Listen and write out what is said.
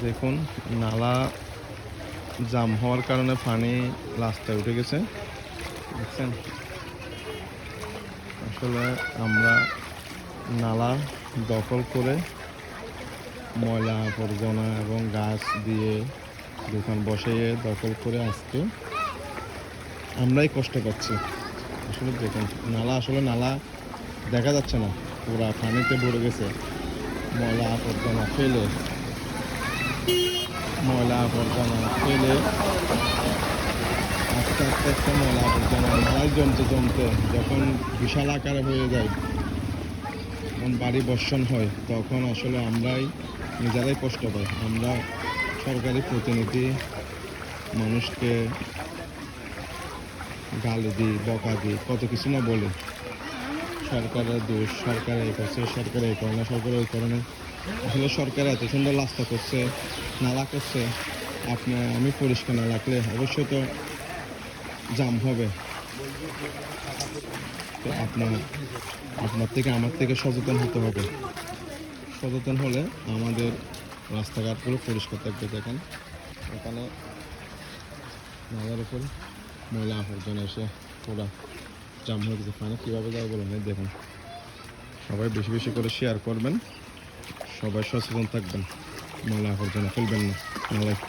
দেখুন, নালা জাম হওয়ার কারণে পানি রাস্তায় উঠে গেছে। দেখছেন, আসলে আমরা নালা দখল করে ময়লা আবর্জনা এবং গাছ দিয়ে দোকান বসিয়ে দখল করে আজকে আমরাই কষ্ট পাচ্ছি। আসলে দেখুন, নালা দেখা যাচ্ছে না, পুরা পানিতে ভরে গেছে। ময়লা আবর্জনা ফেলে আস্তে আস্তে আস্তে ময়লা আবর্জনা নালায় জমতে যখন বিশাল আকারে হয়ে যায়, যখন বাড়ি বর্ষণ হয়, তখন আসলে আমরাই নিজেরাই কষ্ট পাই। আমরা সরকারি প্রতিনিধি মানুষকে গালি দিই, বকা দিই, কত কিছু না বলি। সরকারের দোষ, সরকার এই করছে, সরকার এই করে না, সরকার ওই করে না। আসলে সরকার এত সুন্দর রাস্তা করছে, নালা করছে, আমি পরিষ্কার না রাখলে অবশ্যই তো জাম হবে। তো আপনার থেকে আমার থেকে সচেতন হতে হবে। সচেতন হলে আমাদের রাস্তাঘাটগুলো পরিষ্কার থাকবে। দেখেন, এখানে নালার উপর ময়লা আবর্জনা এসে পুরা জাম হয়ে গেছে। পানি কীভাবে যাবে বলুন? দেখুন, সবাই বেশি বেশি করে শেয়ার করবেন, সবাই সচেতন থাকবেন, ময়লা আবর্জনা ফেলবেন না নালায়।